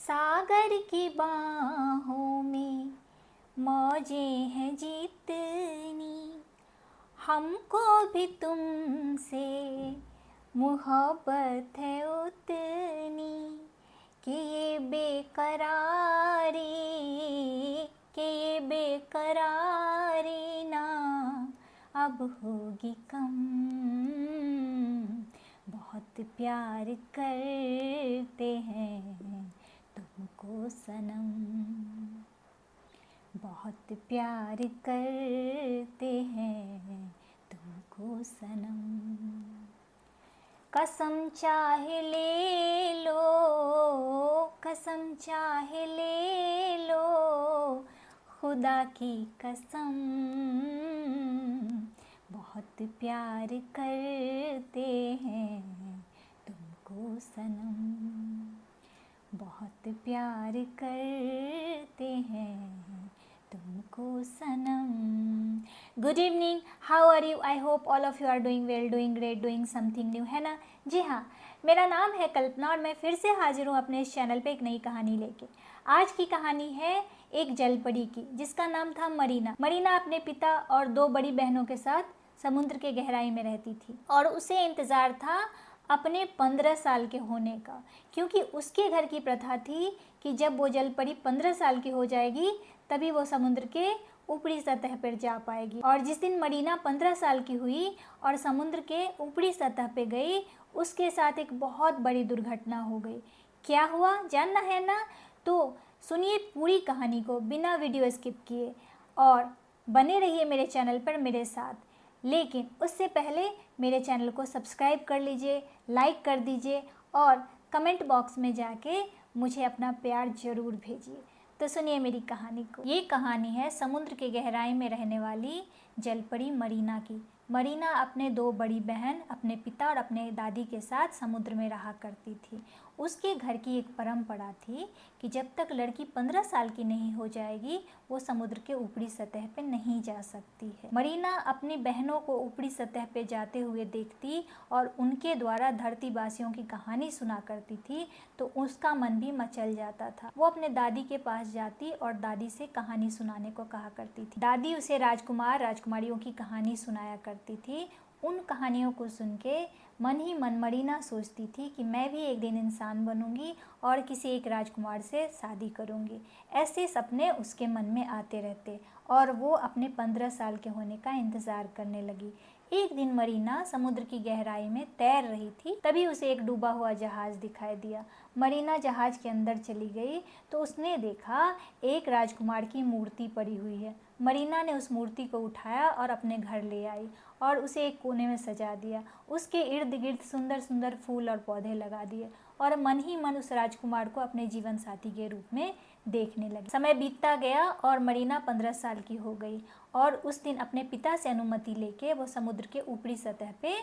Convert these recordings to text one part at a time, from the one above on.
सागर की बाहों में मौजें हैं जितनी, हमको भी तुमसे मोहब्बत है उतनी, कि ये बेकरारी ना अब होगी कम। बहुत प्यार करते हैं तुमको सनम, बहुत प्यार करते हैं तुमको सनम। कसम चाहे ले लो, कसम चाहे ले लो, खुदा की कसम। बहुत प्यार करते हैं तुमको सनम, बहुत प्यार करते हैं तुमको सनम। Good evening, how are you? I hope all of you are doing well, doing great, doing something new, है ना? जी हाँ, मेरा नाम है कल्पना और मैं फिर से हाजिर हूँ अपने इस चैनल पे एक नई कहानी लेके। आज की कहानी है एक जलपरी की, जिसका नाम था मरीना। मरीना अपने पिता और 2 बड़ी बहनों के साथ समुद्र के गहराई में रहती थी और उसे इंतज़ार था अपने 15 साल के होने का, क्योंकि उसके घर की प्रथा थी कि जब वो जलपरी 15 साल की हो जाएगी तभी वो समुद्र के ऊपरी सतह पर जा पाएगी। और जिस दिन मरीना 15 साल की हुई और समुद्र के ऊपरी सतह पे गई, उसके साथ एक बहुत बड़ी दुर्घटना हो गई। क्या हुआ जानना है ना? तो सुनिए पूरी कहानी को बिना वीडियो स्किप किए और बने रहिए मेरे चैनल पर मेरे साथ। लेकिन उससे पहले मेरे चैनल को सब्सक्राइब कर लीजिए, लाइक कर दीजिए और कमेंट बॉक्स में जाके मुझे अपना प्यार ज़रूर भेजिए। तो सुनिए मेरी कहानी को। ये कहानी है समुद्र के गहराई में रहने वाली जलपरी मरीना की। मरीना अपने 2 बड़ी बहन, अपने पिता और अपने दादी के साथ समुद्र में रहा करती थी। उसके घर की एक परंपरा थी कि जब तक लड़की 15 साल की नहीं हो जाएगी वो समुद्र के ऊपरी सतह पे नहीं जा सकती है। मरीना अपनी बहनों को ऊपरी सतह पे जाते हुए देखती और उनके द्वारा धरतीवासियों की कहानी सुना करती थी तो उसका मन भी मचल जाता था। वो अपने दादी के पास जाती और दादी से कहानी सुनाने को कहा करती थी। दादी उसे राजकुमार राजकुमारियों की कहानी सुनाया करती थी। उन कहानियों को सुन के मन ही मन मरीना सोचती थी कि मैं भी एक दिन इंसान बनूंगी और किसी एक राजकुमार से शादी करूंगी। ऐसे सपने उसके मन में आते रहते और वो अपने 15 साल के होने का इंतज़ार करने लगी। एक दिन मरीना समुद्र की गहराई में तैर रही थी, तभी उसे एक डूबा हुआ जहाज दिखाई दिया। मरीना जहाज के अंदर चली गई तो उसने देखा एक राजकुमार की मूर्ति पड़ी हुई है। मरीना ने उस मूर्ति को उठाया और अपने घर ले आई और उसे एक कोने में सजा दिया। उसके इर्द गिर्द सुंदर सुंदर फूल और पौधे लगा दिए और मन ही मन उस राजकुमार को अपने जीवन साथी के रूप में देखने लगी। समय बीतता गया और मरीना 15 साल की हो गई और उस दिन अपने पिता से अनुमति लेके वो समुद्र के ऊपरी सतह पे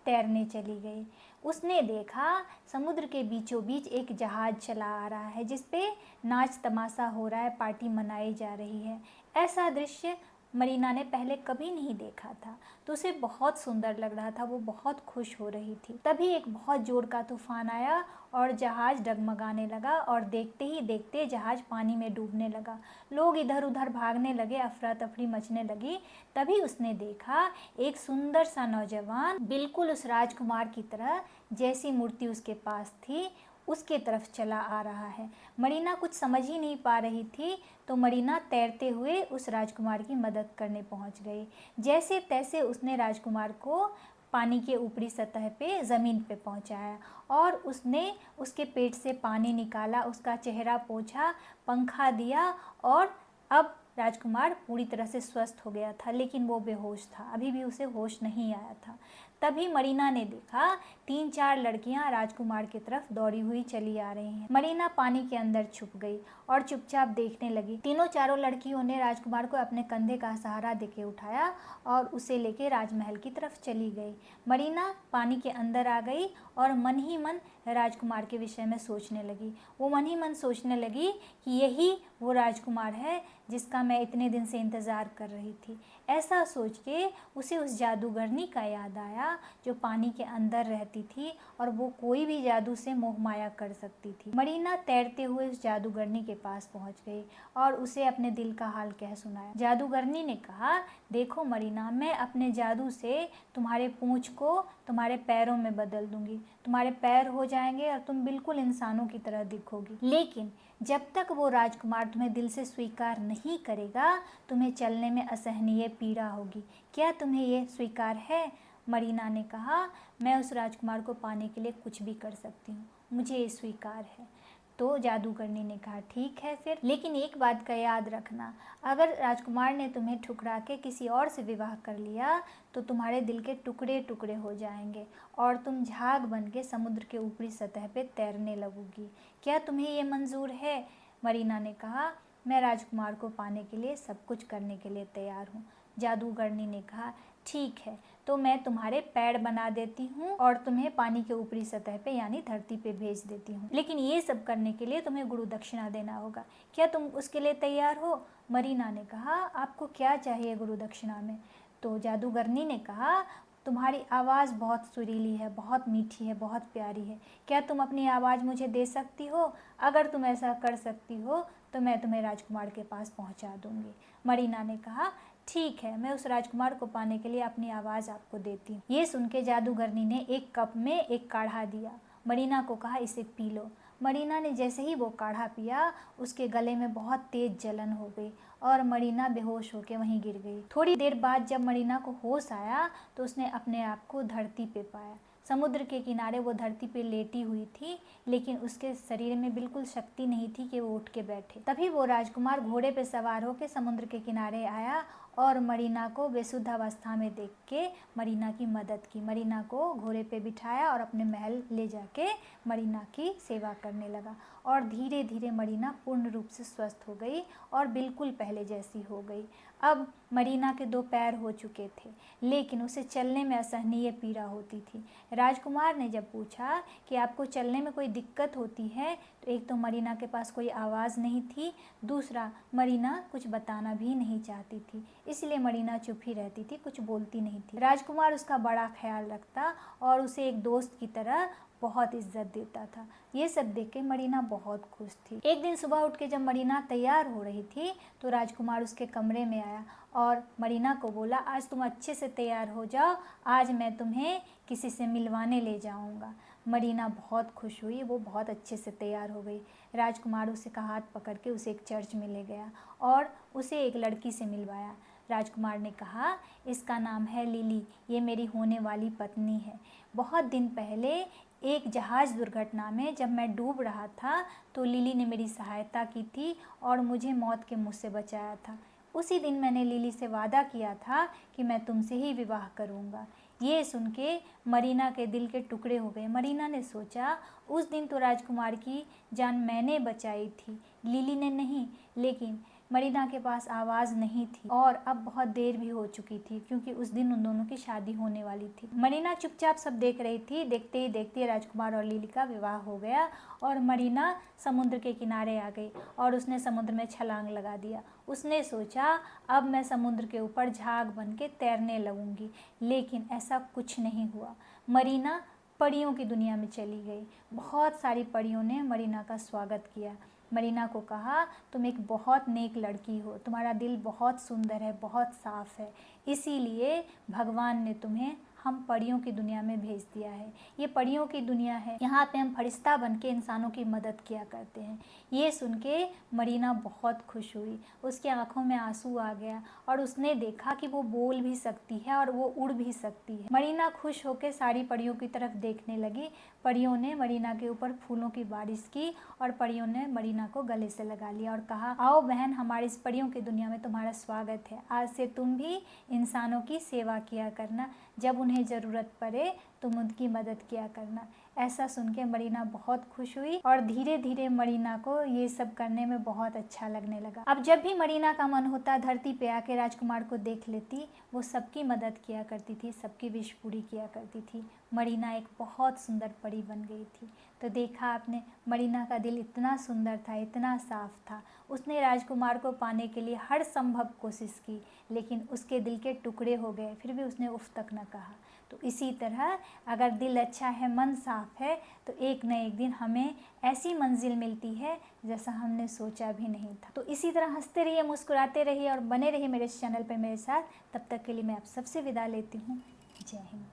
तैरने चली गई। उसने देखा समुद्र के बीचों बीच एक जहाज चला आ रहा है जिस पे नाच तमाशा हो रहा है, पार्टी मनाई जा रही है। ऐसा दृश्य मरीना ने पहले कभी नहीं देखा था तो उसे बहुत सुंदर लग रहा था, वो बहुत खुश हो रही थी। तभी एक बहुत जोर का तूफान आया और जहाज डगमगाने लगा और देखते ही देखते जहाज पानी में डूबने लगा। लोग इधर उधर भागने लगे, अफरा तफरी मचने लगी। तभी उसने देखा एक सुंदर सा नौजवान बिल्कुल उस राजकुमार की तरह जैसी मूर्ति उसके पास थी उसके तरफ चला आ रहा है। मरीना कुछ समझ ही नहीं पा रही थी तो मरीना तैरते हुए उस राजकुमार की मदद करने पहुंच गई। जैसे तैसे उसने राजकुमार को पानी के ऊपरी सतह पे ज़मीन पे पहुंचाया और उसने उसके पेट से पानी निकाला, उसका चेहरा पोंछा, पंखा दिया और अब राजकुमार पूरी तरह से स्वस्थ हो गया था, लेकिन वो बेहोश था, अभी भी उसे होश नहीं आया था। तभी मरीना ने देखा 3-4 लड़कियां राजकुमार की तरफ दौड़ी हुई चली आ रही हैं। मरीना पानी के अंदर छुप गई और चुपचाप देखने लगी। तीनों चारों लड़कियों ने राजकुमार को अपने कंधे का सहारा देके उठाया और उसे लेके राजमहल की तरफ चली गई। मरीना पानी के अंदर आ गई और मन ही मन राजकुमार के विषय में सोचने लगी। वो मन ही मन सोचने लगी कि यही वो राजकुमार है जिसका मैं इतने दिन से इंतज़ार कर रही थी। ऐसा सोच के उसे उस जादूगरनी का याद आया जो पानी के अंदर रहती थी और वो कोई भी जादू से मोह माया कर सकती थी। मरीना तैरते हुए उस जादूगरनी के पास पहुंच गई और उसे अपने दिल का हाल कह सुनाया। जादूगरनी ने कहा, देखो मरीना, मैं अपने जादू से तुम्हारे पूंछ को तुम्हारे पैरों में बदल दूंगी। तुम्हारे पैर हो जाएंगे और तुम बिल्कुल इंसानों की तरह दिखोगी। लेकिन जब तक वो राजकुमार तुम्हें दिल से स्वीकार नहीं करेगा, तुम्हें चलने में असहनीय पीड़ा होगी। क्या तुम्हें ये स्वीकार है? मरीना ने कहा, मैं उस राजकुमार को पाने के लिए कुछ भी कर सकती हूँ, मुझे ये स्वीकार है। तो जादूगरनी ने कहा, ठीक है फिर, लेकिन एक बात का याद रखना, अगर राजकुमार ने तुम्हें ठुकरा के किसी और से विवाह कर लिया तो तुम्हारे दिल के टुकड़े टुकड़े हो जाएंगे और तुम झाग बन के समुद्र के ऊपरी सतह पे तैरने लगोगी। क्या तुम्हें ये मंजूर है? मरीना ने कहा, मैं राजकुमार को पाने के लिए सब कुछ करने के लिए तैयार हूँ। जादूगरनी ने कहा, ठीक है, तो मैं तुम्हारे पैर बना देती हूँ और तुम्हें पानी के ऊपरी सतह पे यानी धरती पे भेज देती हूँ, लेकिन ये सब करने के लिए तुम्हें गुरु दक्षिणा देना होगा। क्या तुम उसके लिए तैयार हो? मरीना ने कहा, आपको क्या चाहिए गुरु दक्षिणा में? तो जादूगरनी ने कहा, तुम्हारी आवाज़ बहुत सुरीली है, बहुत मीठी है, बहुत प्यारी है। क्या तुम अपनी आवाज़ मुझे दे सकती हो? अगर तुम ऐसा कर सकती हो तो मैं तुम्हें राजकुमार के पास पहुंचा दूंगी। मरीना ने कहा, ठीक है, मैं उस राजकुमार को पाने के लिए अपनी आवाज़ आपको देती हूँ। ये सुन के जादूगरनी ने एक कप में एक काढ़ा दिया। मरीना को कहा, इसे पी लो। मरीना ने जैसे ही वो काढ़ा पिया, उसके गले में बहुत तेज जलन हो गई और मरीना बेहोश होकर वहीं गिर गई। थोड़ी देर बाद जब मरीना को होश आया तो उसने अपने आप को धरती पे पाया। समुद्र के किनारे वो धरती पे लेटी हुई थी, लेकिन उसके शरीर में बिल्कुल शक्ति नहीं थी कि वो उठ के बैठे। तभी वो राजकुमार घोड़े पे सवार होकर समुद्र के किनारे आया और मरीना को बेसुध अवस्था में देख के मरीना की मदद की। मरीना को घोड़े पे बिठाया और अपने महल ले जाके मरीना की सेवा करने लगा और धीरे धीरे मरीना पूर्ण रूप से स्वस्थ हो गई और बिल्कुल पहले जैसी हो गई। अब मरीना के 2 पैर हो चुके थे, लेकिन उसे चलने में असहनीय पीड़ा होती थी। राजकुमार ने जब पूछा कि आपको चलने में कोई दिक्कत होती है, तो एक तो मरीना के पास कोई आवाज़ नहीं थी, दूसरा मरीना कुछ बताना भी नहीं चाहती थी, इसलिए मरीना चुप ही रहती थी, कुछ बोलती नहीं थी। राजकुमार उसका बड़ा ख्याल रखता और उसे एक दोस्त की तरह बहुत इज्जत देता था। ये सब देख के मरीना बहुत खुश थी। एक दिन सुबह उठ के जब मरीना तैयार हो रही थी तो राजकुमार उसके कमरे में आया और मरीना को बोला, आज तुम अच्छे से तैयार हो जाओ, आज मैं तुम्हें किसी से मिलवाने ले जाऊंगा। मरीना बहुत खुश हुई, वो बहुत अच्छे से तैयार हो गई। राजकुमार उसे का हाथ पकड़ के उसे एक चर्च में ले गया और उसे एक लड़की से मिलवाया। राजकुमार ने कहा, इसका नाम है लिली, ये मेरी होने वाली पत्नी है। बहुत दिन पहले एक जहाज़ दुर्घटना में जब मैं डूब रहा था तो लिली ने मेरी सहायता की थी और मुझे मौत के मुँह से बचाया था। उसी दिन मैंने लिली से वादा किया था कि मैं तुमसे ही विवाह करूँगा। ये सुन के मरीना के दिल के टुकड़े हो गए। मरीना ने सोचा, उस दिन तो राजकुमार की जान मैंने बचाई थी, लिली ने नहीं। लेकिन मरीना के पास आवाज़ नहीं थी और अब बहुत देर भी हो चुकी थी क्योंकि उस दिन उन दोनों की शादी होने वाली थी। मरीना चुपचाप सब देख रही थी। देखते ही देखते राजकुमार और लिली का विवाह हो गया और मरीना समुद्र के किनारे आ गई और उसने समुद्र में छलांग लगा दिया। उसने सोचा, अब मैं समुद्र के ऊपर झाग बन के तैरने लगूंगी, लेकिन ऐसा कुछ नहीं हुआ। मरीना परियों की दुनिया में चली गई। बहुत सारी परियों ने मरीना का स्वागत किया। मरीना को कहा, तुम एक बहुत नेक लड़की हो, तुम्हारा दिल बहुत सुंदर है, बहुत साफ है, इसीलिए भगवान ने तुम्हें हम परियों की दुनिया में भेज दिया है। ये परियों की दुनिया है, यहाँ पे हम फरिश्ता बन के इंसानों की मदद किया करते हैं। ये सुन के मरीना बहुत खुश हुई, उसके आंखों में आंसू आ गया और उसने देखा कि वो बोल भी सकती है और वो उड़ भी सकती है। मरीना खुश होकर सारी परियों की तरफ देखने लगी। परियों ने मरीना के ऊपर फूलों की बारिश की और परियों ने मरीना को गले से लगा लिया और कहा, आओ बहन, हमारी इस परियों की दुनिया में तुम्हारा स्वागत है। आज से तुम भी इंसानों की सेवा किया करना, जब उन्हें ज़रूरत पड़े तुम उनकी मदद किया करना। ऐसा सुन के मरीना बहुत खुश हुई और धीरे धीरे मरीना को ये सब करने में बहुत अच्छा लगने लगा। अब जब भी मरीना का मन होता धरती पे आके राजकुमार को देख लेती, वो सबकी मदद किया करती थी, सबकी विश पूरी किया करती थी। मरीना एक बहुत सुंदर परी बन गई थी। तो देखा आपने, मरीना का दिल इतना सुंदर था, इतना साफ था। उसने राजकुमार को पाने के लिए हर संभव कोशिश की, लेकिन उसके दिल के टुकड़े हो गए, फिर भी उसने उफ तक न कहा। तो इसी तरह अगर दिल अच्छा है, मन साफ है, तो एक न एक दिन हमें ऐसी मंजिल मिलती है जैसा हमने सोचा भी नहीं था। तो इसी तरह हंसते रहिए, मुस्कुराते रहिए और बने रहिए मेरे इस चैनल पर मेरे साथ। तब तक के लिए मैं आप सबसे विदा लेती हूँ। जय हिंद।